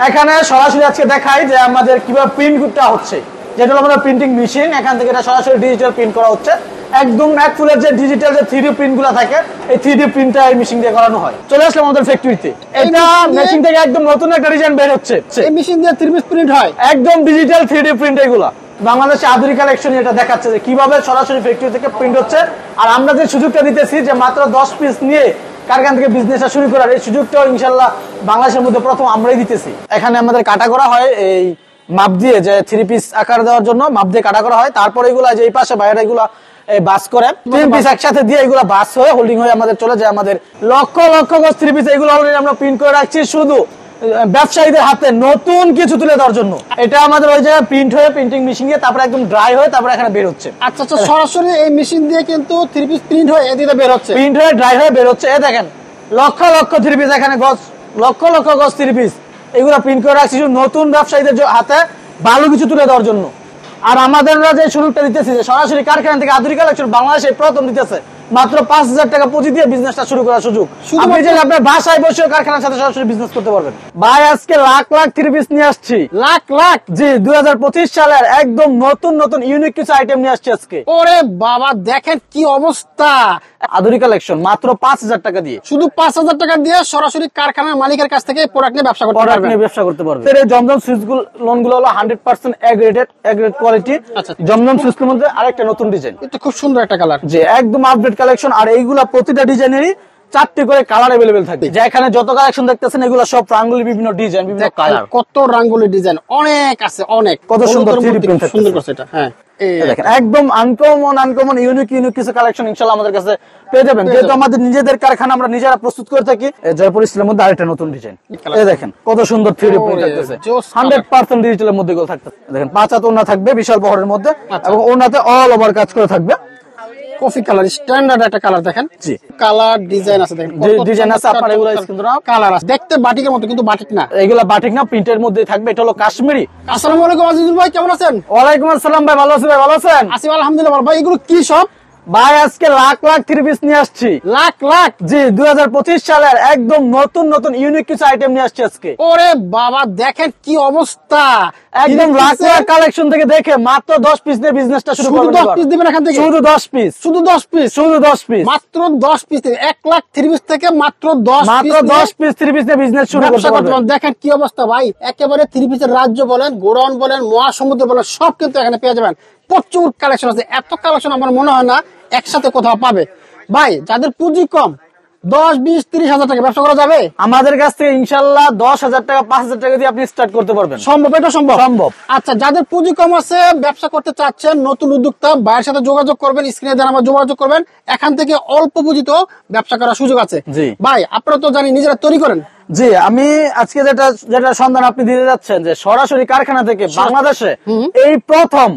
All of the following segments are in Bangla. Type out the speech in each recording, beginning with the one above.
এখানে সরাসরি আজকে দেখাই যে আমাদের কিভাবে প্রিন্ট করতে হচ্ছে, যেটা হলো আমাদের প্রিন্টিং মেশিন। এখান থেকে এটা সরাসরি ডিজিটাল প্রিন্ট করা হচ্ছে। একদম এক ফুলের যে ডিজিটাল যে 3D প্রিন্ট গুলো থাকে, এই 3D প্রিন্টটা এই মেশিন দিয়ে করানো হয়। চলে আসলাম আমাদের ফ্যাক্টরিতে। এটা মেশিন থেকে একদম নতুন একটা ডিজাইন বের হচ্ছে। এই মেশিন দিয়ে 3 পিস প্রিন্ট হয়, একদম ডিজিটাল 3D প্রিন্ট। এগুলা বাংলাদেশে আধুনিক কালেকশন এটা দেখাচ্ছে যে কিভাবে সরাসরি ফ্যাক্টরি থেকে প্রিন্ট হচ্ছে। আর আমরা যে সুযোগটা দিতেছি যে মাত্র 10 পিস নিয়ে কারখানা থেকে বিজনেসটা শুরু করার, এই সুযোগটাও ইনশাআল্লাহ বাংলাদেশের মধ্যে প্রথম আমরাই দিতেছি। এখানে আমাদের কাটা করা হয় এই মাপ দিয়ে, যে 3 পিস আকার দেওয়ার জন্য মাপ দিয়ে কাটা করা হয়। তারপরে এগুলা যে এই পাশে বাইরে এগুলা বাস করে 3 পিস একসাথে দিয়ে এগুলা বাস হয়ে হোল্ডিং হয়ে আমাদের চলে যায়। আমাদের লক্ষ লক্ষ গজ 3 পিস এগুলো অলরেডি আমরা প্রিন্ট করে রাখছি শুধু ব্যবসায়ীদের হাতে নতুন কিছু তুলে দেওয়ার জন্য। এটা আমাদের ওই জায়গায় প্রিন্ট হয়ে প্রিন্টিং মেশিন দিয়ে তারপরে একদম ড্রাই হয়ে তারপরে এখানে বের হচ্ছে। আচ্ছা আচ্ছা, সরাসরি এই মেশিন দিয়ে কিন্তু 3 পিস প্রিন্ট হয়ে এদিকে বের হচ্ছে, প্রিন্ট হয়ে ড্রাই হয়ে বের হচ্ছে। এই দেখেন লক্ষ লক্ষ 3 পিস, এখানে গজ লক্ষ লক্ষ গজ 3 পিস এগুলো প্রিন্ট করে রাখছি শুধু নতুন ব্যবসায়ীদের হাতে ভালো কিছু তুলে দেওয়ার জন্য। আর আমাদের যে সুযোগটা দিতেছি যে সরাসরি কারখানা থেকে আধুনিক কালেকশন বাংলাদেশে প্রথম দিতেছে মাত্র 5000 টাকা পুঁজি দিয়ে বিজনেসটা শুরু করার সুযোগ। আপনি যে আপনার বাসায় বসে কারখানার সাথে সরাসরি বিজনেস করতে পারবেন। ভাই আজকে লাখ লাখ 3 পিস নিয়ে আসছি, লাখ লাখ। জি 2025 সালের একদম নতুন নতুন ইউনিক কিছু আইটেম নিয়ে আসছি আজকে। ওরে বাবা দেখেন কি অবস্থা, আধুনিক কালেকশন মাত্র 5000 টাকা দিয়ে, শুধু 5000 টাকা দিয়ে সরাসরি কারখানার মালিকের কাছ থেকে প্রোডাক্ট নিয়ে ব্যবসা করতে পারবেন। ব্যবসা করতে পারবেন। এর জমজম সুইচগুলো লোনগুলো হলো 100% এ গ্রেড কোয়ালিটি। জমজম সুইচের মধ্যে আরেকটা নতুন ডিজাইন, এটা খুব সুন্দর একটা কালার, যে একদম আপডেট কালেকশন। আর এইগুলা প্রতিটা ডিজাইনেরই 4টি করে কালার अवेलेबल থাকবে। যে এখানে যত কালেকশন দেখতেছেন এগুলো সব রাঙ্গুলি বিভিন্ন ডিজাইন, বিভিন্ন কালার, কত রাঙ্গুলি ডিজাইন অনেক আছে, অনেক কত সুন্দর সুন্দর করছে এটা। হ্যাঁ দেখেন একদম আনকমন ইউনিক কিছু কালেকশন ইনশাআল্লাহ আমাদের কাছে পেয়ে যাবেন। যেহেতু আমাদের নিজেদের কারখানা, আমরা নিজেরা প্রস্তুত করে থাকি। জয়পুর স্টিলের মধ্যে আরেকটা নতুন ডিজাইন, এই দেখেন কত সুন্দর 3D প্রিন্ট থাকতেছে, 100% ডিজিটালের মধ্যে এগুলো থাকতেছে। দেখেন 5 হাত ওড়না থাকবে বিশাল বহরের মধ্যে, এবং ওড়নাতে অল ওভার কাজ করে থাকবে। কফি কালার স্ট্যান্ডার্ড একটা কালার, দেখেন জি কালার ডিজাইন আছে, দেখেন ডিজাইন আছে। আপনার এগুলো কিন্তু কালার আছে, দেখতে বাটিকের মতো কিন্তু বাটিক না, এগুলা বাটিক না, প্রিন্টের মধ্যে থাকবে। এটা হলো কাশ্মীরি। আসসালামু আলাইকুম আজিজুল ভাই, কেমন আছেন? ওয়ালাইকুম আসসালাম ভাই, ভালো আছি ভাই, ভালো আছেন? আছি আলহামদুলিল্লাহ। ভাই এগুলো কি সব? ভাই আজকে লাখ লাখ 3 পিস নিয়ে আসছি, লাখ লাখ। জি 2025 সালের একদম নতুন ইউনিক কিছু আইটেম নিয়ে আসছি আজকে। ওরে বাবা দেখেন কি অবস্থা, একদম লাখ লাখ কালেকশন থেকে দেখে মাত্র 10 পিস দিয়ে বিজনেসটা শুরু করবেন। 10 পিস দিবেন এখান থেকে, শুধু 10 পিস, শুধু 10 পিস, শুধু 10 পিস, মাত্র 10 পিস থেকে 1 লাখ 3 পিস থেকে মাত্র 10 পিস 3 পিস দিয়ে বিজনেস শুরু করতে পারবেন। দেখেন কি অবস্থা ভাই, একেবারে 3 পিসের রাজ্য বলেন, গোডাউন বলেন, মহাসমুদ্র বলেন, সব কিন্তু এখানে পেয়ে যাবেন। প্রচুর কালেকশন আছে, এত কালেকশন আমার মনে হয় না একসাথে কোথাও পাবে। ভাই যাদের পুঁজি কম 10, 20, 30 হাজার টাকা ব্যবসা করা যাবে আমাদের কাছ থেকে ইনশাআল্লাহ 10,000 টাকা 5,000 টাকা দিয়ে আপনি স্টার্ট করতে পারবেন। সম্ভব? এটা সম্ভব। সম্ভব। আচ্ছা যাদের পুঁজি কম আছে, ব্যবসা করতে চাচ্ছেন, নতুন উদ্যোক্তা, ভাইয়ের সাথে যোগাযোগ করবেন, স্ক্রিনে দেন আমার যোগাযোগ করবেন। এখান থেকে অল্প পুঁজিতেও ব্যবসা করার সুযোগ আছে। জি ভাই আপনারা তো জানি নিজেরা তৈরি করেন। জি আমি আজকে যেটা সন্ধান আপনি দিতে যাচ্ছেন, যে সরাসরি কারখানা থেকে বাংলাদেশে এই প্রথম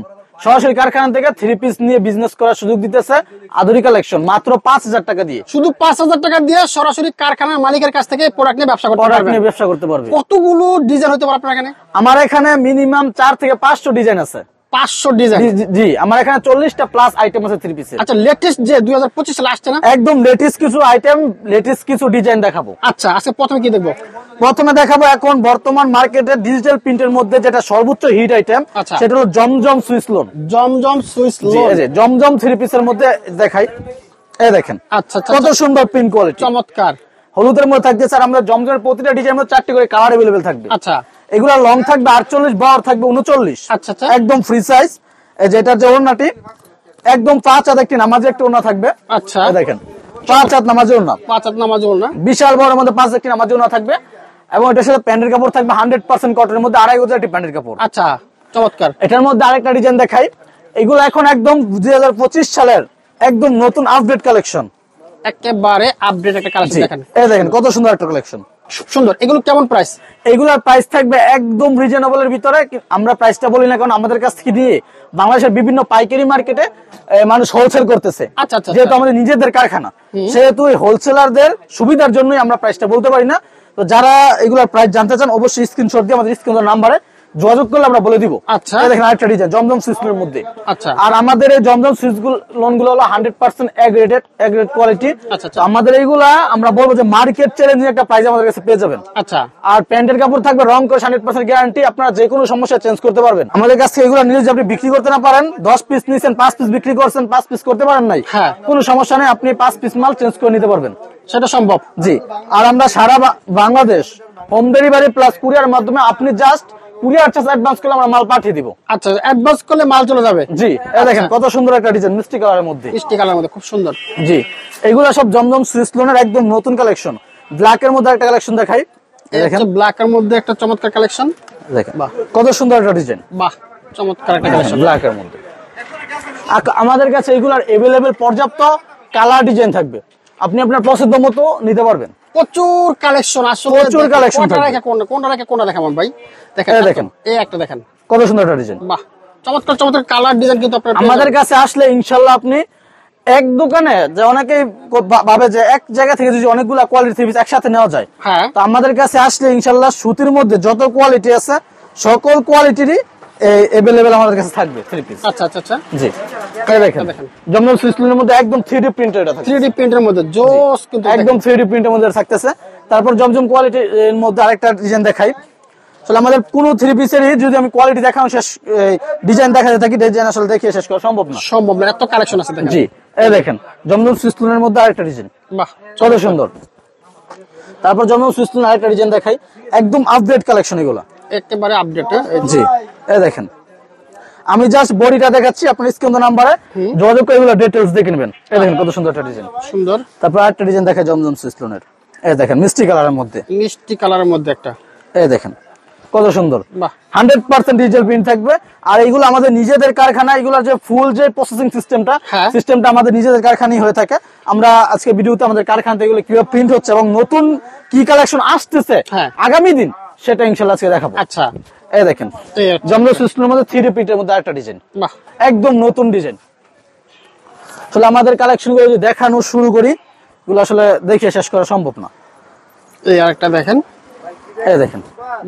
সরাসরি কারখানা থেকে 3 পিস নিয়ে বিজনেস করার সুযোগ দিতেছে আধুনিক কালেকশন মাত্র 5000 টাকা দিয়ে। শুধু 5000 টাকা দিয়ে সরাসরি কারখানার মালিকের কাছ থেকে প্রোডাক্ট নিয়ে ব্যবসা করতে পারবেন। কতগুলো ডিজাইন হতে পারে আপনার এখানে? আমার এখানে মিনিমাম 4 থেকে 500 ডিজাইন আছে। 500 ডিজাইন? জি আমার এখানে 40টা প্লাস আইটেম আছে 3 পিসের। আচ্ছা লেটেস্ট যে 2025 সালে আসছে না, একদম লেটেস্ট কিছু আইটেম, লেটেস্ট কিছু ডিজাইন দেখাবো। আচ্ছা আজকে প্রথমে কি দেখবো? প্রথমে দেখাবো এখন বর্তমান মার্কেটে ডিজিটাল প্রিন্টের মধ্যে যেটা সর্বোচ্চ হিট আইটেম, সেটা হলো জমজম সুইচ লোন। জমজম সুইচ লোন, জমজম 3 পিসের মধ্যে দেখাই, এই দেখেন। আচ্ছা কত সুন্দর প্রিন্ট কোয়ালিটি, চমৎকার। হলুদের মধ্যে থাকবে স্যার আমরা জমজমের প্রতিটা ডিজাইনের মধ্যে 4টি করে কালার अवेलेबल থাকবে। আচ্ছা এগুলা লং থাকবে 48, বড় থাকবে 39। আচ্ছা আচ্ছা একদম ফ্রি সাইজ। এই যে এটার যে ওড়নাটি একদম 5 হাত একটি নামাজে একটা ওড়না থাকবে। আচ্ছা দেখেন 5 হাত নামাজে ওড়না, 5 হাত নামাজে ওড়না, বিশাল বড় মধ্যে 5 একটি নামাজে ওড়না থাকবে, এবং এটার সাথে প্যান্টের কাপড় থাকবে 100% কটনের মধ্যে 2.5 গজ একটি প্যান্টের কাপড়। আচ্ছা চমৎকার। এটার মধ্যে আরেকটা ডিজাইন দেখাই, এগুলো এখন একদম 2025 সালের একদম নতুন আপডেট কালেকশন, একেবারে আপডেট একটা কালেকশন। দেখেন এই দেখেন কত সুন্দর একটা কালেকশন, সুন্দর। এগুলো কেমন প্রাইস? এগুলোর প্রাইস থাকবে একদম রিজনেবলের ভিতরে। আমরা প্রাইসটা বলি না কারণ আমাদের কাছ থেকে দিয়ে বাংলাদেশের বিভিন্ন পাইকারি মার্কেটে মানুষ হোলসেল করতেছে। আচ্ছা আচ্ছা, যেহেতু আমাদের নিজেদের কারখানা, সেহেতু হোলসেলারদের সুবিধার জন্যই আমরা প্রাইসটা বলতে পারি না। তো যারা এগুলোর প্রাইস জানতে চান অবশ্যই স্ক্রিনশট দিয়ে আমাদের স্ক্রিনের নাম্বারে যোগাযোগ করলে আমরা বলে দিব। আচ্ছা। এই দেখেন আরেকটা ডিজাইন জমজম সুইচের মধ্যে। আচ্ছা। আর আমাদের এই জমজম সুইচ লোন গুলো হলো 100% এ গ্রেড কোয়ালিটি। আচ্ছা। আমাদের এইগুলা আমরা বলবো যে মার্কেট চ্যালেঞ্জিং একটা প্রাইস আমাদের কাছে পেয়ে যাবেন। আচ্ছা। আর প্যান্টের কাপড় থাকবে রং করে 100% গ্যারান্টি, আপনারা যে কোনো সমস্যা চেঞ্জ করতে পারবেন। আমাদের কাছ থেকে এগুলো নিয়ে যদি আপনি বিক্রি করতে না পারেন, 10 পিস নিছেন 5 পিস বিক্রি করছেন, 5 পিস করতে পারেন নাই, হ্যাঁ, কোনো সমস্যা নেই, আপনি 5 পিস মাল চেঞ্জ করে নিতে পারবেন, সেটা সম্ভব। জি। আর আমরা সারা Bangladesh home delivery plus courier মাধ্যমে, আপনি জাস্ট কুরিয়ার চার্জ অ্যাডভান্স করলে আমরা মাল পাঠিয়ে দিব। আচ্ছা, অ্যাডভান্স করলে মাল চলে যাবে। জি, এই দেখেন কত সুন্দর একটা ডিজাইন মিষ্টি কালারের মধ্যে। মিষ্টি কালারের মধ্যে খুব সুন্দর। জি, এগুলা সব জমজম সুইস লোনের একদম নতুন কালেকশন। ব্ল্যাক এর মধ্যে একটা কালেকশন দেখাই, দেখেন ব্ল্যাক এর মধ্যে একটা চমৎকার কালেকশন। দেখেন বাহ, কত সুন্দর একটা ডিজাইন। বাহ, চমৎকার একটা কালেকশন ব্ল্যাক এর মধ্যে। আমাদের কাছে এগুলার अवेलेबल পর্যাপ্ত কালার ডিজাইন থাকবে, আপনি আপনার পছন্দ মতো নিতে পারবেন। প্রচুর কালেকশন, আসলে প্রচুর কালেকশন কোনটা রেখে কোনটা দেখাবো ভাই? দেখেন দেখেন এই একটা দেখেন কত সুন্দর একটা ডিজাইন। বাহ, চমৎকার চমৎকার কালার ডিজাইন কিন্তু আপনারা আমাদের কাছে আসলে ইনশাআল্লাহ আপনি এক দোকানে যে অনেকেই ভাবে যে এক জায়গা থেকে যদি অনেকগুলা কোয়ালিটি থ্রি পিস একসাথে নেওয়া যায়, হ্যাঁ, তো আমাদের কাছে আসলে ইনশাআল্লাহ সুতির মধ্যে যত কোয়ালিটি আছে সকল কোয়ালিটিরই अवेलेबल আমাদের কাছে থাকবে থ্রি পিস। আচ্ছা আচ্ছা আচ্ছা, জি, এই দেখেন জমজম সুইসলিনের মধ্যে একদম 3D প্রিন্টের এটা থাকছে, 3D প্রিন্টের মধ্যে জোস কিন্তু একদম 3D প্রিন্টের মধ্যে থাকতেছে। তারপর জমজম কোয়ালিটির মধ্যে আরেকটা ডিজাইন দেখাই। আসলে আমাদের কোনো থ্রি পিসেরই যদি আমি কোয়ালিটি দেখানো শেষ ডিজাইন দেখাতে থাকি, ডিজাইন আসলে দেখিয়ে শেষ করা সম্ভব না। এত কালেকশন আছে দেখেন। জি, এই দেখেন জমজম সুইসলিনের মধ্যে আরেকটা ডিজাইন, বাহ, কত সুন্দর। তারপর জমজম সুইসলিনের আরেকটা ডিজাইন দেখাই, একদম আপডেট কালেকশন এগুলো, একেবারে আপডেট। জি, এই দেখেন আমি জাস্ট বডিটা দেখাচ্ছি, আপনার স্ক্রিন নাম্বারে যোগাযোগ করে এগুলো ডিটেইলস দেখে নেবেন। এই দেখেন কত সুন্দর একটা ডিজাইন, সুন্দর। তারপর আরেকটা ডিজাইন দেখাই জমজম সুইসলিনের, এই দেখেন মিষ্টি কালারের মধ্যে, মিষ্টি কালারের মধ্যে একটা, এই দেখেন কত সুন্দর। বাহ, 100% ডিজিটাল প্রিন্ট থাকবে। আর এগুলো আমাদের নিজেদের কারখানা, এগুলোর যে ফুল যে প্রসেসিং সিস্টেমটা আমাদের নিজেদের কারখানায় হয়ে থাকে। আমরা আজকে ভিডিওতে আমাদের কারখানাতে এগুলো কিভাবে প্রিন্ট হচ্ছে এবং নতুন কি কালেকশন আসতেছে আগামী দিন, সেটা ইনশাআল্লাহ আজকে দেখাবো। আচ্ছা, এই দেখেন জমজম সুইসলিনের মধ্যে 3D প্রিন্টের মধ্যে আরেকটা ডিজাইন, বাহ, একদম নতুন ডিজাইন। আসলে আমাদের কালেকশন গুলো যদি দেখানো শুরু করি, এগুলো আসলে দেখে শেষ করা সম্ভব না। এই আরেকটা দেখেন, এই দেখেন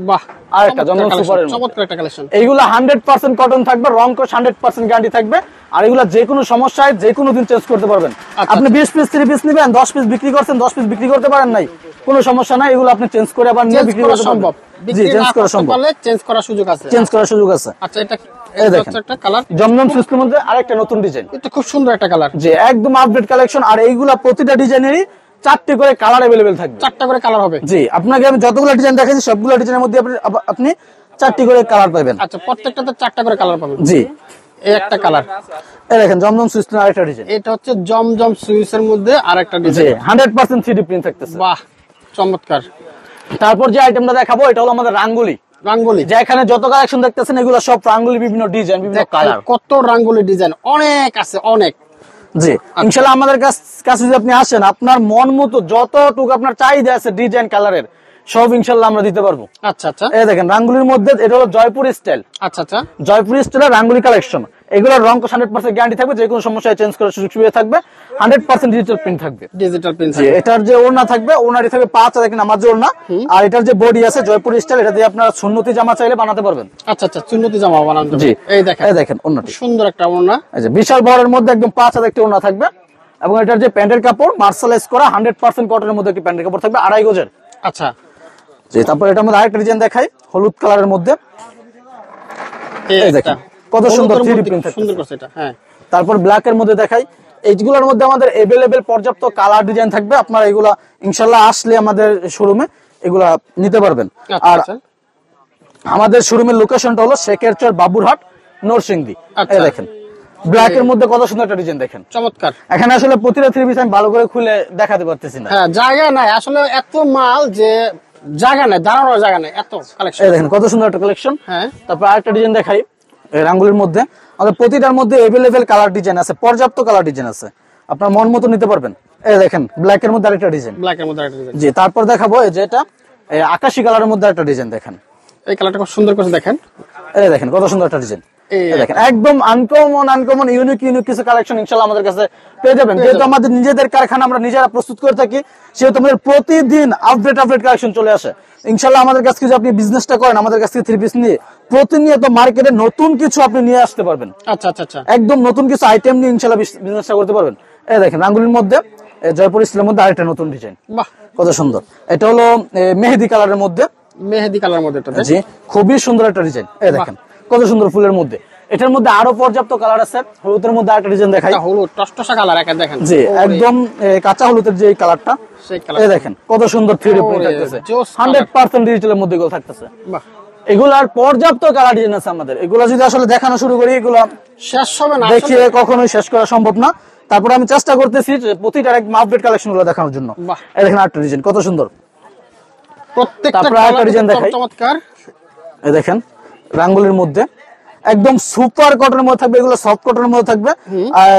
বাহ, আরেকটা জমজম সুপারের চমৎকার একটা কালেকশন। এইগুলা 100% কটন থাকবে, রং কোশ 100% গ্যারান্টি থাকবে। আর এগুলা যে কোনো সমস্যায় যে কোনো দিন চেঞ্জ করতে পারবেন। আপনি 20 পিস 3 পিস নেবেন, 10 পিস বিক্রি করছেন, 10 পিস বিক্রি করতে পারেন নাই, কোনো সমস্যা নাই, এগুলো আপনি চেঞ্জ করে আবার নিয়ে বিক্রি করতে সম্ভব। জি, চেঞ্জ করা সম্ভব, চেঞ্জ করার সুযোগ আছে, চেঞ্জ করার সুযোগ আছে। আচ্ছা, এটা এই দেখেন একটা কালার জমজম সুইসলিনের মধ্যে আরেকটা নতুন ডিজাইন, এটা খুব সুন্দর একটা কালার। জি, একদম আপডেট কালেকশন। আর এইগুলা প্রতিটা ডিজাইনেরই 4টি করে কালার अवेलेबल থাকবে, 4টা করে কালার হবে। জি, আপনাকে আমি যতগুলো ডিজাইন দেখাচ্ছি সবগুলো ডিজাইনের মধ্যে আপনি 4টি করে কালার পাবেন। আচ্ছা, প্রত্যেকটাতে 4টা করে কালার পাবেন। জি, এই একটা কালার, এই দেখেন জমজম সুইসলিনের আরেকটা ডিজাইন, এটা হচ্ছে জমজম সুইসের মধ্যে আরেকটা জি, ডিজাইন। 100% 3D প্রিন্ট থাকতেছে। বাহ, চমৎকার। তারপর যে আইটেমটা দেখাবো এটা হলো আমাদের রাঙ্গুলি। রাঙ্গুলি, যে এখানে যত কালেকশন দেখতেছেন এগুলো সব রাঙ্গুলি, বিভিন্ন ডিজাইন, বিভিন্ন কালার, কত রাঙ্গুলি ডিজাইন অনেক আছে, অনেক। জি, ইনশাআল্লাহ আমাদের কাছে যদি আপনি আসেন, আপনার মন মতো যতটুকু আপনার চাহিদা আছে ডিজাইন কালারের সব ইনশাআল্লাহ আমরা দিতে পারবো। আচ্ছা আচ্ছা, এই দেখেন রাঙ্গুলির মধ্যে এটা হলো জয়পুর স্টাইল। আচ্ছা আচ্ছা, জয়পুর স্টাইলের রাঙ্গুলি কালেকশন। এগুলোর রং 100% গ্যারান্টি থাকবে, যে কোনো সমস্যায় চেঞ্জ করার সুযোগ সুবিধা থাকবে, 100% ডিজিটাল প্রিন্ট থাকবে। Digital print. এটার যে ওড়না থাকবে, ওড়নাটি থাকবে 5 দেখেন আমার যে ওড়না। আর এটার যে বডি আছে জয়পুর স্টাইল, এটা দিয়ে আপনারা সুন্নতি জামা চাইলে বানাতে পারবেন। আচ্ছা আচ্ছা, সুন্নতি জামা বানানো যাবে। জি, এই দেখেন, এই দেখেন ওড়নাটি সুন্দর একটা ওড়না, এই যে বিশাল বড়ের মধ্যে একদম 5 একটি ওড়না থাকবে। এবং এটার যে প্যান্টের কাপড় মার্শালাইজ করা 100% কটনের মধ্যে একটি প্যান্টের কাপড় থাকবে, 2.5 গজের। আচ্ছা, জি, তারপর এটার মধ্যে আরেকটা ডিজাইন দেখাই হলুদ কালারের মধ্যে, এই দেখেন কত সুন্দর 3D প্রিন্ট থাকবে, সুন্দর করছে এটা। হ্যাঁ, তারপর ব্ল্যাক এর মধ্যে দেখাই। এইগুলোর মধ্যে আমাদের अवेलेबल পর্যাপ্ত কালার ডিজাইন থাকবে, আপনারা এগুলা ইনশাআল্লাহ আসলে আমাদের শোরুমে এগুলা নিতে পারবেন। আর আমাদের শোরুমের লোকেশনটা হলো শেখেরচর, বাবুরহাট, নরসিংদী। এই দেখেন ব্ল্যাক এর মধ্যে কত সুন্দর একটা ডিজাইন দেখেন, চমৎকার। এখানে আসলে প্রতিটা থ্রি পিস আমি ভালো করে খুলে দেখাতে পারতেছি না, হ্যাঁ, জায়গা নাই আসলে, এত মাল যে জায়গা নাই, দাঁড়ানোর জায়গা নাই, এত কালেকশন। এই দেখেন কত সুন্দর একটা কালেকশন। হ্যাঁ, তারপর আরেকটা ডিজাইন দেখাই এই রাঙ্গুলির মধ্যে। আমাদের প্রতিটার মধ্যে अवेलेबल কালার ডিজাইন আছে, পর্যাপ্ত কালার ডিজাইন আছে, আপনার মন মতো নিতে পারবেন। এই দেখেন ব্ল্যাক এর মধ্যে আরেকটা ডিজাইন, ব্ল্যাক এর মধ্যে আরেকটা ডিজাইন। জি, তারপর দেখাবো এই যে এটা আকাশী কালারের মধ্যে একটা ডিজাইন দেখেন, এই কালারটা খুব সুন্দর করে দেখেন। এই দেখেন কত সুন্দর একটা ডিজাইন, এই দেখেন একদম আনকমন ইউনিক কিছু কালেকশন ইনশাআল্লাহ আমাদের কাছে পেয়ে যাবেন। যেহেতু আমাদের নিজেদের কারখানা, আমরা নিজেরা প্রস্তুত করে থাকি, সেহেতু আমাদের প্রতিদিন আপডেট কালেকশন চলে আসে। ইনশাল্লাহ আমাদের কাছ থেকে যদি আপনি বিজনেসটা করেন, আমাদের কাছ থেকে 3 পিস নিয়ে প্রতিনিয়ত মার্কেটে নতুন কিছু আপনি নিয়ে আসতে পারবেন। আচ্ছা আচ্ছা আচ্ছা, একদম নতুন কিছু আইটেম নিয়ে ইনশাল্লাহ বিজনেসটা করতে পারবেন। এই দেখেন রাঙ্গুলির মধ্যে জয়পুর স্টিলের মধ্যে আরেকটা নতুন ডিজাইন, বাহ কত সুন্দর। এটা হলো মেহেদি কালারের মধ্যে, মেহেদি কালার মধ্যে এটা, জি খুবই সুন্দর একটা ডিজাইন। এই দেখেন কত সুন্দর ফুলের মধ্যে। এটার মধ্যে আরো পর্যাপ্ত কালার আছে। হলুদের মধ্যে আরেকটা ডিজাইন দেখাই, হলুদ টসটসা কালার একটা দেখেন, জি একদম কাঁচা হলুদের যে কালারটা, সেই এই দেখেন কত সুন্দর 3D প্রিন্ট থাকতেছে, 100% ডিজিটালের মধ্যে এগুলো থাকতেছে। বাহ, এগুলার পর্যাপ্ত কালার ডিজাইন আছে আমাদের। এগুলো যদি আসলে দেখানো শুরু করি, এগুলো শেষ হবে না, দেখিয়ে কখনোই শেষ করা সম্ভব না। তারপরে আমি চেষ্টা করতেছি যে প্রতিটার একদম আপডেট কালেকশন গুলো দেখানোর জন্য। বাহ, এই দেখেন আরেকটা ডিজাইন কত সুন্দর, প্রত্যেকটা তারপরে আরেকটা ডিজাইন দেখাই, চমৎকার। এই দেখেন রাঙ্গুলির মধ্যে একদম সুপার কটনের মধ্যে থাকবে, এগুলো সফট কটনের মধ্যে থাকবে। আর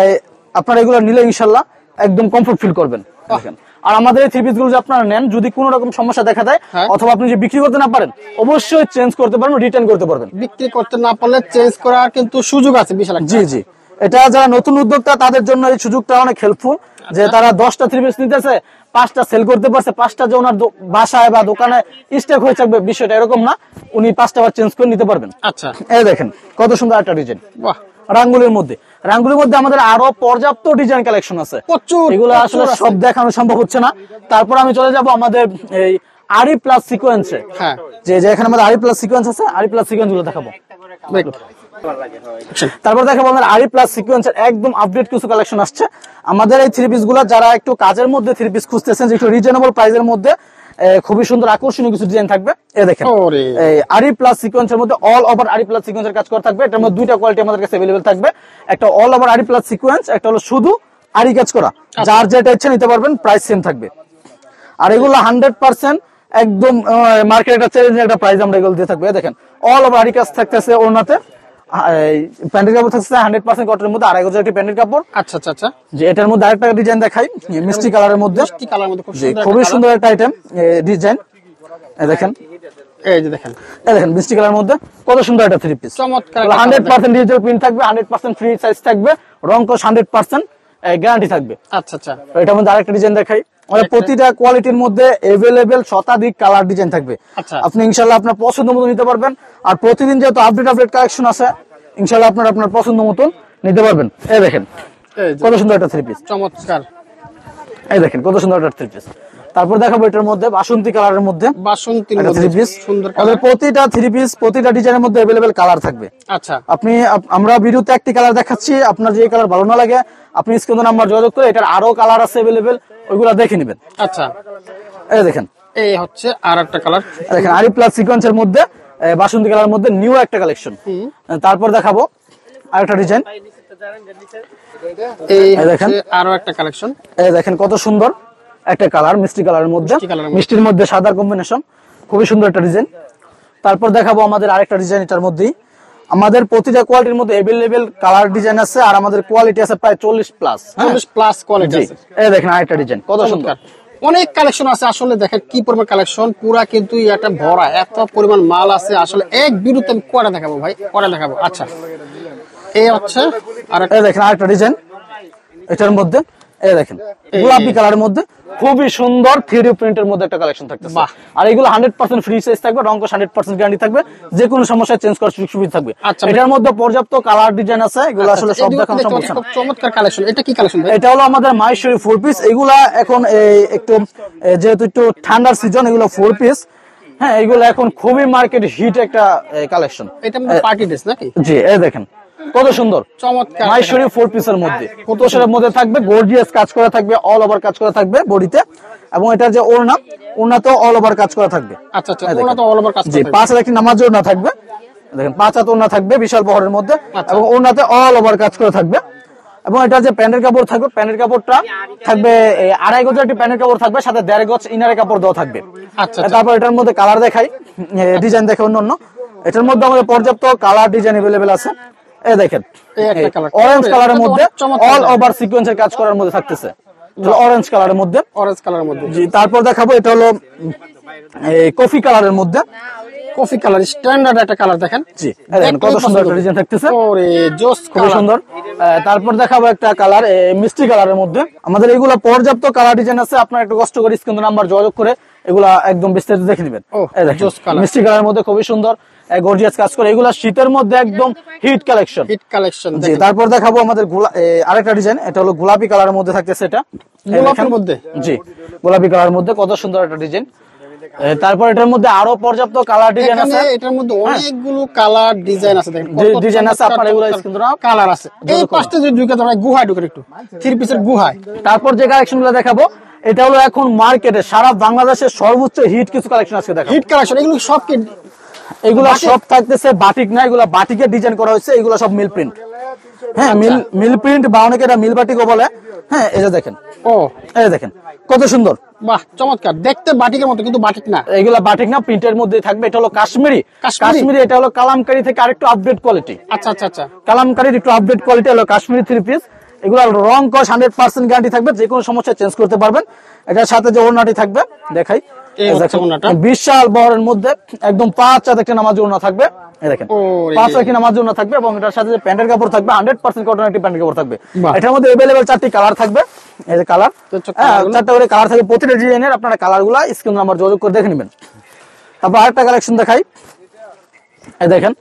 আপনারা এগুলো নিলে ইনশাল্লাহ একদম কমফোর্ট ফিল করবেন। দেখেন আর আমাদের এই 3 পিস গুলো যে আপনারা নেন, যদি কোনো রকম সমস্যা দেখা দেয় অথবা আপনি যে বিক্রি করতে না পারেন, অবশ্যই চেঞ্জ করতে পারবেন, রিটার্ন করতে পারবেন। বিক্রি করতে না পারলে চেঞ্জ করার কিন্তু সুযোগ আছে বিশাল একটা। জি জি, এটা যারা নতুন উদ্যোক্তা তাদের জন্য এই সুযোগটা অনেক হেল্পফুল, যে তারা 10টা 3 পিস নিতেছে, 5টা সেল করতে পারছে, 5টা যে ওনার বাসায় বা দোকানে স্টক হয়ে থাকবে, বিষয়টা এরকম না, উনি 5টা বার চেঞ্জ করে নিতে পারবেন। আচ্ছা, এই দেখেন কত সুন্দর একটা ডিজাইন বাহ, রাঙ্গুলির মধ্যে। রাঙ্গুলির মধ্যে আমাদের আরো পর্যাপ্ত ডিজাইন কালেকশন আছে, প্রচুর, এগুলো প্রচুর আসলে আছে। সব দেখানো সম্ভব হচ্ছে না। তারপর আমি চলে যাব আমাদের এই আরি প্লাস সিকোয়েন্সে, হ্যাঁ, যে এখানে আমাদের আরি প্লাস সিকোয়েন্স আছে, আরি প্লাস সিকোয়েন্স গুলো দেখাবো। তারপর দেখাবো আমাদের আরি প্লাস সিকোয়েন্সের একদম আপডেট কিছু কালেকশন আসছে। আমাদের এই 3 পিস গুলো যারা একটু কাজের মধ্যে 3 পিস খুঁজতেছেন, যে একটু রিজনেবল প্রাইসের মধ্যে খুবই সুন্দর আকর্ষণীয় কিছু ডিজাইন থাকবে। এই দেখেন ওরে, এই আরি প্লাস সিকোয়েন্সের মধ্যে অল ওভার আরি প্লাস সিকোয়েন্সের কাজ করা থাকবে। এটার মধ্যে দুইটা কোয়ালিটি আমাদের কাছে अवेलेबल থাকবে, একটা অল ওভার আরি প্লাস সিকোয়েন্স, একটা হলো শুধু আরি কাজ করা। যার যেটা ইচ্ছা নিতে পারবেন, প্রাইস সেম থাকবে। আর এগুলো 100% একদম মার্কেট একটা চ্যালেঞ্জিং একটা প্রাইস আমরা এগুলো দিয়ে থাকবে। এই দেখেন অল ওভার আরি কাজ থাকতেছে, ওনাতে প্যান্টের কাপড় থাকছে 100% কটনের মধ্যে, 2500 একটি প্যান্টের কাপড়। আচ্ছা আচ্ছা আচ্ছা, যে এটার মধ্যে আরেকটা ডিজাইন দেখাই, মিষ্টি কালারের মধ্যে, মিষ্টি কালার মধ্যে খুব জি সুন্দর, খুবই সুন্দর একটা আইটেম ডিজাইন। দেখেন এই যে দেখেন, এই দেখেন মিষ্টি কালার মধ্যে কত সুন্দর একটা 3 পিস, চমৎকার, 100% ডিজিটাল প্রিন্ট থাকবে, 100% ফ্রি সাইজ থাকবে, রং কোশ 100% গ্যারান্টি থাকবে। আচ্ছা আচ্ছা, এটার মধ্যে আরেকটা ডিজাইন দেখাই, আমাদের প্রতিটা কোয়ালিটির মধ্যে अवेलेबल শতাধিক কালার ডিজাইন থাকবে। আচ্ছা, আপনি ইনশাআল্লাহ আপনার পছন্দ মতো নিতে পারবেন। আর প্রতিদিন যেহেতু আপডেট কালেকশন আছে, ইনশাআল্লাহ আপনার পছন্দ মতো নিতে পারবেন। এই দেখেন এই যে কত সুন্দর একটা 3 পিস, চমৎকার, এই দেখেন কত সুন্দর একটা 3 পিস। তারপর দেখাবো এটার মধ্যে বাসন্তী কালারের মধ্যে বাসন্তীর একটা মধ্যে 3 পিস, সুন্দর আমাদের কালার। প্রতিটা 3 পিস প্রতিটা ডিজাইনের মধ্যে अवेलेबल কালার থাকবে। আচ্ছা, আমরা ভিডিওতে একটি কালার দেখাচ্ছি, আপনার যে কালার ভালো না লাগে আপনি স্ক্রিনে নাম্বার যোগাযোগ করে এটার আরো কালার আছে अवेलेबल, ওইগুলা দেখে নেবেন। আচ্ছা, এই দেখেন এই হচ্ছে আর একটা কালার, দেখেন আরি প্লাস সিকোয়েন্সের মধ্যে বাসন্তী কালার মধ্যে নিউ একটা কালেকশন। তারপর দেখাবো আরেকটা ডিজাইন, এই দেখেন হচ্ছে আরো একটা কালেকশন। এই দেখেন কত সুন্দর একটা কালার, মিষ্টি কালারের মধ্যে, মিষ্টি কালারের মধ্যে। মিষ্টির মধ্যে সাদার কম্বিনেশন, খুবই সুন্দর একটা ডিজাইন। তারপর দেখাবো আমাদের আরেকটা ডিজাইন, এটার মধ্যেই আমাদের প্রতিটা কোয়ালিটির মধ্যে अवेलेबल কালার ডিজাইন আছে, আর আমাদের কোয়ালিটি আছে প্রায় 40 প্লাস। 40 প্লাস কোয়ালিটি আছে। এই দেখেন আরেকটা ডিজাইন কত সুন্দর, চমৎকার, অনেক কালেকশন আছে আসলে। দেখেন কি পরিমাণ কালেকশন, পুরা কিন্তু এটা ভরা, এত পরিমাণ মাল আছে আসলে। এক বিরুদ্ধে আমি কয়টা দেখাবো ভাই, কয়টা দেখাবো। আচ্ছা, এই হচ্ছে আর এই দেখেন আরেকটা ডিজাইন এটার মধ্যে, এই দেখেন গোলাপি কালারের মধ্যে খুবই সুন্দর 3D প্রিন্টের মধ্যে একটা কালেকশন থাকতেছে। বাহ। আর এগুলো 100% ফ্রি সাইজ থাকবে, রং কোশ 100% গ্যারান্টি থাকবে, যে কোনো সমস্যায় চেঞ্জ করার সুযোগ সুবিধা থাকবে। আচ্ছা, এটার মধ্যে পর্যাপ্ত কালার ডিজাইন আছে, এগুলো আসলে সব দেখানো সম্ভব না। খুব চমৎকার কালেকশন। এটা কি কালেকশন ভাই? এটা হলো আমাদের মাহেশ্বরী 4 পিস। এগুলা এখন একটু যেহেতু একটু ঠান্ডার সিজন, এগুলো 4 পিস, হ্যাঁ এগুলো এখন খুবই মার্কেট হিট একটা কালেকশন। এটা মধ্যে পার্টি ড্রেস নাকি? জি এই দেখেন কত সুন্দর চমৎকার, মাহেশ্বরী 4 পিসের মধ্যে, তোষের মধ্যে থাকবে, গর্জিয়াস কাজ করা থাকবে, অল ওভার কাজ করা থাকবে বডিতে, এবং এটার যে ওড়নাতেও অল ওভার কাজ করা থাকবে। আচ্ছা আচ্ছা, ওটা তো অল ওভার কাজ জি করতে 5 হাত একটি নামাজ ওড়না থাকবে, দেখেন 5 হাত ওড়না থাকবে বিশাল বহরের মধ্যে, আচ্ছা। এবং ওড়নাতে অল ওভার কাজ করা থাকবে। এবং এটা যে প্যান্টের কাপড় থাকবে, প্যান্টের কাপড়টা থাকবে 2.5 গজ একটি প্যান্টের কাপড় থাকবে, সাথে 1.5 গজ ইনারের কাপড় দেওয়া থাকবে। আচ্ছা, তারপর এটার মধ্যে কালার দেখাই, ডিজাইন দেখে অন্য এটার মধ্যে আমাদের পর্যাপ্ত কালার ডিজাইন अवेलेबल আছে। এই দেখেন এই একটা কালার, অরেঞ্জ কালারের এটা তো মধ্যে অনেক চমৎকার। অল ওভার সিকোয়েন্সের কাজ করার মধ্যে থাকতেছে, অরেঞ্জ কালারের মধ্যে। অরেঞ্জ কালারের মধ্যে, জি তারপর দেখাবো এটা হলো কফি কালারের মধ্যে, কফি কালার, স্ট্যান্ডার্ড একটা কালার। দেখেন জি দেখেন কত সুন্দর একটা ডিজাইন থাকতেছে, ওরে জোস, খুবই সুন্দর। তারপর দেখাবো একটা কালার মিষ্টি কালারের মধ্যে। আমাদের এগুলো পর্যাপ্ত কালার ডিজাইন আছে, আপনারা একটু কষ্ট করে স্ক্রিন নাম্বার যোগাযোগ করে এগুলা একদম বিস্তারিত দেখে নেবেন। ও, এই দেখেন জোস কালার। মিষ্টি কালারের মধ্যে খুবই সুন্দর গর্জিয়াস কাজ করে, এগুলা শীতের মধ্যে একদম হিট কালেকশন। Hit collection. জি, তারপর দেখাবো আমাদের আরেকটা ডিজাইন, এটা হলো গোলাপি কালারের মধ্যে থাকতেছে, এটা এই গোলাপের দেখেন। মধ্যে? জি, গোলাপি কালারের মধ্যে কত সুন্দর একটা ডিজাইন। তারপর এটার মধ্যে আরো পর্যাপ্ত কালার ডিজাইন এখানে আছে, এটার মধ্যে অনেকগুলো কালার ডিজাইন আছে, দেখেন যে ডিজাইন আছে আপনার এগুলো স্ক্রিন ধরা কালার আছে। এই পাঁচটা যদি ঢুকে তোমরা গুহায় ঢুকে একটু থ্রি পিসের গুহায়। তারপর যে কালেকশন গুলো দেখাবো এটা হলো এখন মার্কেটে সারা বাংলাদেশের সর্বোচ্চ হিট কিছু কালেকশন আজকে দেখাবো। হিট কালেকশন, এগুলো সব কি এগুলা সব থাকতেছে বাটিক না, এগুলা বাটিকের ডিজাইন করা হয়েছে, এগুলা সব মিল প্রিন্ট। হ্যাঁ, মিল প্রিন্ট বা অনেকে এটা মিল বাটিকও বলে। হ্যাঁ, এই যে দেখেন, ও এই যে দেখেন কত সুন্দর, বাহ চমৎকার, দেখতে বাটিকের মতো কিন্তু বাটিক না। এগুলা বাটিক না, প্রিন্টের মধ্যে থাকবে। এটা হলো কাশ্মীরি, কাশ্মীরি এটা হলো কালামকারী থেকে আরেকটু আপডেট কোয়ালিটি। আচ্ছা আচ্ছা আচ্ছা, কালামকারীর একটু আপডেট কোয়ালিটি হলো কাশ্মীরি থ্রি পিস। এগুলো রং কস 100% গ্যারান্টি থাকবে, যে কোনো সমস্যা চেঞ্জ করতে পারবেন। এটার সাথে যে ওড়নাটি থাকবে দেখাই, এই হচ্ছে ওড়নাটা। বিশাল বহরের মধ্যে একদম 5 হাত একটা নামাজ ওড়না থাকবে। এই দেখেন ওরে। 5 হাত নামাজ ওড়না থাকবে, এবং এটার সাথে যে প্যান্টের কাপড় থাকবে 100% কটন একটি প্যান্টের কাপড় থাকবে। বাহ। এটার মধ্যে अवेलेबल 4টি কালার থাকবে, এই যে কালার, তো কালারগুলো? 4টা করে কালার থাকবে প্রতিটা ডিজাইনের। আপনারা কালারগুলো স্ক্রিন নাম্বার যোগাযোগ করে দেখে নেবেন। তারপর আরেকটা কালেকশন দেখাই, এই দেখেন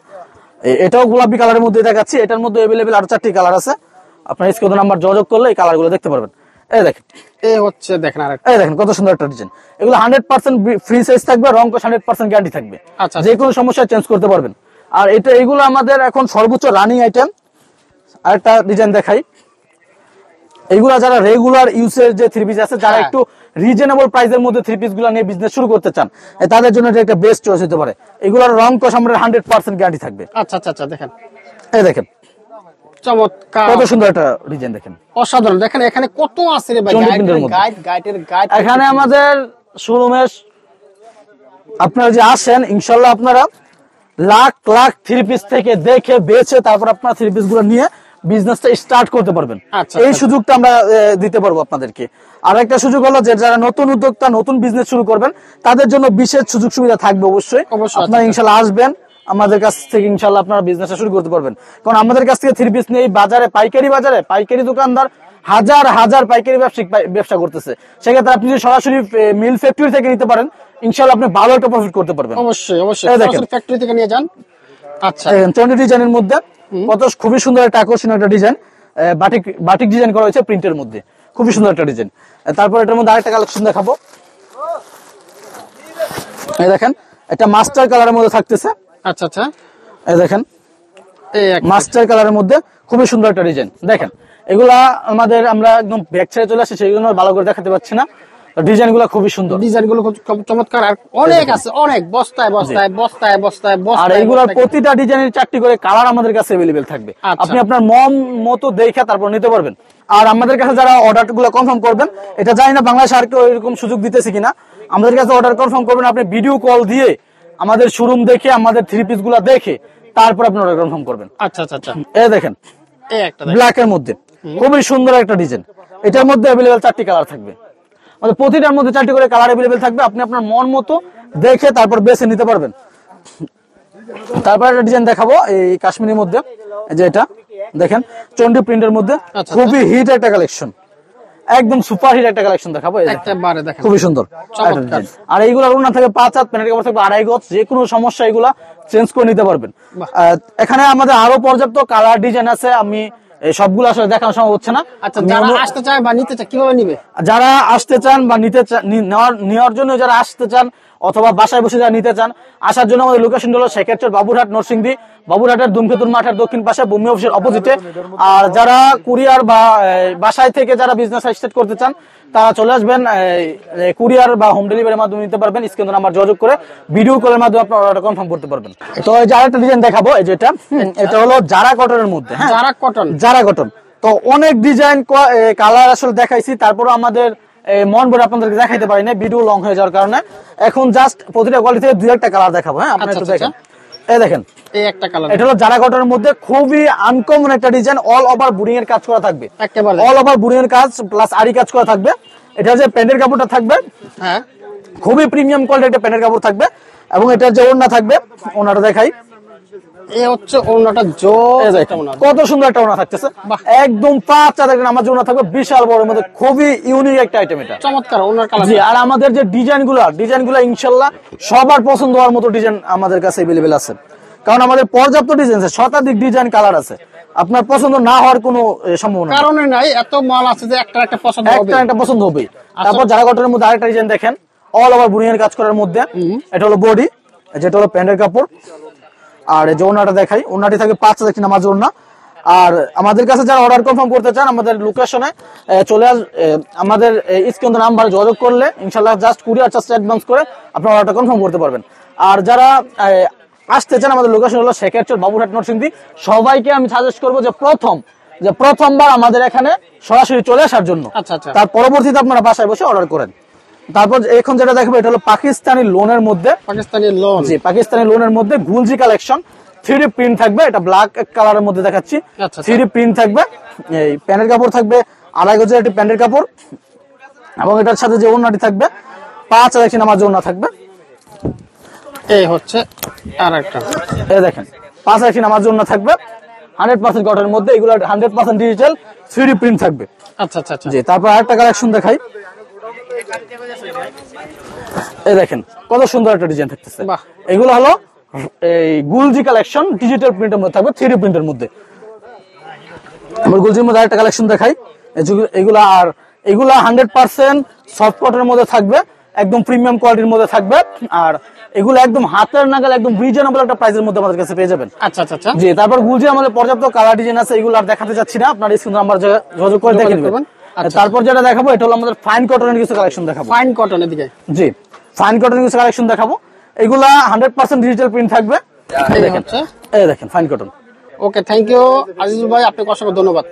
এটাও গোলাপি কালারের মধ্যে দেখাচ্ছি। এটার মধ্যে अवेलेबल আরো 4টি কালার আছে, আপনার স্ক্রিন নাম্বার যোগাযোগ করলে এই কালারগুলো দেখতে পারবেন। এই দেখেন, এই হচ্ছে দেখেন আরেকটা। এই দেখেন কত সুন্দর একটা ডিজাইন। এগুলো 100% ফ্রি সাইজ থাকবে, রং কস 100% গ্যারান্টি থাকবে, আচ্ছা, যে কোনো সমস্যা চেঞ্জ করতে পারবেন। আর এগুলো আমাদের এখন সর্বোচ্চ রানিং আইটেম। আরেকটা ডিজাইন দেখাই, এইগুলা যারা রেগুলার ইউজের যে থ্রি পিস আছে, যারা হ্যাঁ। একটু রিজনেবল প্রাইসের মধ্যে থ্রি পিস গুলা নিয়ে বিজনেস শুরু করতে চান, তাদের জন্য এটা একটা বেস্ট চয়েস হতে পারে। এগুলোর রং কস আমাদের 100% গ্যারান্টি থাকবে। আচ্ছা আচ্ছা আচ্ছা, দেখেন এই দেখেন চমৎকার, কত সুন্দর একটা ডিজাইন, দেখেন অসাধারণ। দেখেন এখানে কত আছে রে ভাই, চন্ডী প্রিন্টের মধ্যে। গাইড। এখানে আমাদের শোরুমে আপনারা যে আসেন, ইনশাল্লাহ আপনারা লাখ লাখ থ্রি পিস থেকে দেখে বেছে তারপর আপনার থ্রি পিস গুলো নিয়ে বিজনেসটা স্টার্ট করতে পারবেন। আচ্ছা, এই আচ্ছা। সুযোগটা আমরা দিতে পারবো আপনাদেরকে। আর একটা সুযোগ হলো যে যারা নতুন উদ্যোক্তা, নতুন বিজনেস শুরু করবেন, তাদের জন্য বিশেষ সুযোগ সুবিধা থাকবে অবশ্যই। অবশ্যই, আপনারা আচ্ছা। ইনশাল্লাহ আসবেন আমাদের কাছ থেকে, ইনশাল্লাহ আপনারা বিজনেসটা শুরু করতে পারবেন। কারণ আমাদের কাছ থেকে থ্রি পিস নিয়ে এই বাজারে পাইকারি দোকানদার হাজার হাজার পাইকারি ব্যবসা করতেছে। সেক্ষেত্রে আপনি যদি সরাসরি মিল ফ্যাক্টরি থেকে নিতে পারেন, ইনশাল্লাহ আপনি ভালো একটা প্রফিট করতে পারবেন। অবশ্যই অবশ্যই, এই দেখেন। ফ্যাক্টরি থেকে নিয়ে যান। আচ্ছা, চন্ডী ডিজাইনের মধ্যে কত খুবই সুন্দর একটা আকর্ষণীয় একটা ডিজাইন, বাটিক ডিজাইন করা হয়েছে প্রিন্টের মধ্যে, খুবই সুন্দর একটা ডিজাইন। তারপর এটার মধ্যে আরেকটা কালেকশন দেখাবো, এই দেখেন এটা মাস্টার কালারের মধ্যে থাকতেছে। আচ্ছা আচ্ছা, এই দেখেন এই একটা। মাস্টার কালারের মধ্যে খুবই সুন্দর একটা ডিজাইন। দেখেন এগুলা আমরা একদম ব্যাক ছেড়ে চলে আসছি, সেই জন্য ভালো করে দেখাতে পাচ্ছি না। ডিজাইন গুলা খুবই সুন্দর, ডিজাইন গুলো খুব চমৎকার, আর অনেক আছে, অনেক বস্তায় বস্তায় বস্তায় বস্তায় আর বস্তায়। এইগুলার বস্তায়। প্রতিটা ডিজাইনের 4টি করে কালার আমাদের কাছে अवेलेबल থাকবে। আচ্ছা। আপনি আপনার মন মতো দেখে তারপর নিতে পারবেন। আর আমাদের কাছে যারা অর্ডার গুলো কনফার্ম করবেন, এটা জানি না বাংলাদেশে আর কেউ এরকম সুযোগ দিতেছে কিনা, আমাদের কাছে অর্ডার কনফার্ম করবেন, আপনি ভিডিও কল দিয়ে আমাদের শোরুম দেখে, আমাদের থ্রি পিস গুলা দেখে তারপর আপনি অর্ডার কনফার্ম করবেন। আচ্ছা আচ্ছা আচ্ছা, এই দেখেন এই একটা দেখেন। ব্ল্যাক এর মধ্যে খুবই সুন্দর একটা ডিজাইন। এটার মধ্যে अवेलेबल 4টি কালার থাকবে, মানে প্রতিটার মধ্যে 4টি করে কালার अवेलेबल থাকবে। আপনি আপনার মন মতো দেখে তারপর বেছে নিতে পারবেন। তারপর একটা ডিজাইন দেখাবো এই কাশ্মীরের মধ্যে, এই যে এটা দেখেন চন্ডী প্রিন্টের মধ্যে আচ্ছা, খুবই হিট একটা কালেকশন, একদম সুপার হিট একটা কালেকশন দেখাবো। এই দেখেন, একবারে দেখেন খুবই সুন্দর চমৎকার। একটা ডিজাইন। আর এইগুলো ওড়না থাকে 5 হাত, প্যান্টের কাপড় থাকবে 2.5 গজ, যে কোনো সমস্যা এগুলা চেঞ্জ করে নিতে পারবেন। বাহ। এখানে আমাদের আরো পর্যাপ্ত কালার ডিজাইন আছে, আমি এই সবগুলো আসলে দেখানো সম্ভব হচ্ছে না। আচ্ছা, যারা আসতে চায় বা নিতে চায় কিভাবে নিবে? যারা আসতে চান বা নেওয়ার জন্য যারা আসতে চান, অথবা বাসায় বসে যারা নিতে চান, আসার জন্য আমাদের লোকেশন হলো শেখেরচর, বাবুরহাট, নরসিংদী। বাবুরহাটের ধূমকেতুর মাঠের দক্ষিণ পাশে ভূমি অফিসের অপোজিটে। আর যারা কুরিয়ার বা বাসায় থেকে যারা বিজনেস স্টার্ট করতে চান, তারা চলে আসবেন, কুরিয়ার বা হোম ডেলিভারির মাধ্যমে নিতে পারবেন। স্ক্রিনে নাম্বার যোগাযোগ করে ভিডিও কলের মাধ্যমে আপনার অর্ডার কনফার্ম করতে পারবেন। তো এই যে আরেকটা ডিজাইন দেখাবো, এই যেটা, এটা হলো জারা কটনের মধ্যে। হ্যাঁ, যারা কটন, জারা কটন। তো অনেক ডিজাইন কালার আসলে দেখাইছি, তারপরে আমাদের মন বলে আপনাদেরকে দেখাইতে পারি না, ভিডিও লং হয়ে যাওয়ার কারণে। এখন জাস্ট প্রতিটা কোয়ালিটি থেকে 2-1টা কালার দেখাবো। হ্যাঁ, আপনি আচ্ছা, একটু দেখেন। আচ্ছা। এই দেখেন এই একটা কালার, এটা হলো জারা কটনের মধ্যে খুবই আনকমন একটা ডিজাইন, অল ওভার বুডিং এর কাজ করা থাকবে, একেবারে অল ওভার বুডিং এর কাজ প্লাস আরি কাজ করা থাকবে। এটা যে প্যান্টের কাপড়টা থাকবে, হ্যাঁ খুবই প্রিমিয়াম কোয়ালিটির একটা প্যান্টের কাপড় থাকবে, এবং এটার যে ওড়না থাকবে, ওড়নাটা দেখাই, এই হচ্ছে ওনাটা জোর এই যে, একটা ওনা। কত সুন্দর একটা ওনা থাকতেছে, বাহ। একদম 5 দেখেন আমার জন্য থাকবে বিশাল বড় মধ্যে, খুবই ইউনিক একটা আইটেম এটা। চমৎকার ওনার কালার। জি, আর আমাদের যে ডিজাইনগুলো ইনশাল্লাহ সবার পছন্দ হওয়ার মতো ডিজাইন আমাদের কাছে अवेलेबल আছে, কারণ আমাদের পর্যাপ্ত ডিজাইন আছে, শতাধিক ডিজাইন কালার আছে, আপনার পছন্দ না হওয়ার কোনো সম্ভাবনা নেই। কারণে নাই, এত মাল আছে যে একটা একটা পছন্দ হবে। একটা পছন্দ হবে। তারপর যারা কটনের মধ্যে আরেকটা ডিজাইন দেখেন, অল ওভার বুনিয়ার কাজ করার মধ্যে, এটা হলো বডি, যেটা হলো প্যান্টের কাপড়। আর এই যে ওনাটা দেখাই, ওনাটি থাকে 5 দেখি নামাজ ওনা। আর আমাদের কাছে যারা অর্ডার কনফার্ম করতে চান, আমাদের লোকেশনে চলে আমাদের স্ক্রিন নাম্বারে যোগাযোগ করলে ইনশাআল্লাহ জাস্ট কুরিয়ার চার্জ অ্যাডভান্স করে আপনারা অর্ডারটা কনফার্ম করতে পারবেন। আর যারা আসতে চান, আমাদের লোকেশন হলো শেখারচর, বাবুরহাট, নরসিংদী। সবাইকে আমি সাজেস্ট করবো যে প্রথমবার আমাদের এখানে সরাসরি চলে আসার জন্য। আচ্ছা, আচ্ছা। তার পরবর্তীতে আপনারা বাসায় বসে অর্ডার করেন। তারপর এখন যেটা দেখবো, এটা হলো পাকিস্তানি লোনের মধ্যে, পাকিস্তানি লোন। জি, পাকিস্তানি লোনের মধ্যে গুলজি কালেকশন, 3D প্রিন্ট থাকবে, এটা ব্ল্যাক কালারের মধ্যে দেখাচ্ছি। আচ্ছা। 3D প্রিন্ট থাকবে, এই প্যান্টের কাপড় থাকবে 2.5 গজের একটি প্যান্টের কাপড়, এবং এটার সাথে যে ওড়নাটি থাকবে 5 দেখি নামাজ ওড়না থাকবে। এই হচ্ছে আর একটা, এই দেখেন 5 দেখি নামাজ ওড়না থাকবে, 100% কটনের মধ্যে, এগুলো 100% ডিজিটাল 3D প্রিন্ট থাকবে। আচ্ছা আচ্ছা আচ্ছা। জি, তারপর আরেকটা কালেকশন দেখাই, এই দেখেন কত সুন্দর একটা ডিজাইন থাকতেছে। বাহ। এগুলো হলো এই গুলজি কালেকশন, ডিজিটাল প্রিন্টের মধ্যে থাকবে, 3D প্রিন্টের মধ্যে। আমরা গুলজির মধ্যে আরেকটা কালেকশন দেখাই, এগুলা 100% সফট কটনের মধ্যে থাকবে, একদম প্রিমিয়াম কোয়ালিটির মধ্যে থাকবে। আর এগুলো একদম হাতের নাগাল, একদম রিজনেবল একটা প্রাইসের মধ্যে আমাদের কাছে পেয়ে যাবেন। আচ্ছা আচ্ছা আচ্ছা। জি, তারপর গুলজি আমাদের পর্যাপ্ত কালার ডিজাইন আছে, এগুলো আর দেখাতে যাচ্ছি না, আপনার স্ক্রিন নাম্বার যোগাযোগ করে দেখে নেবেন। আচ্ছা। তারপর যেটা দেখাবো, এটা হলো আমাদের ফাইন কটনের কিছু কালেকশন দেখাবো। ফাইন কটনের দিকে। জি, ফাইন কটনের কিছু কালেকশন দেখাবো, এগুলা 100% ডিজিটাল প্রিন্ট থাকবে। এই দেখেন, হচ্ছে। এই দেখেন fine cotton. Okay, thank you Azizul ভাই, আপনাকে অসংখ্য ধন্যবাদ।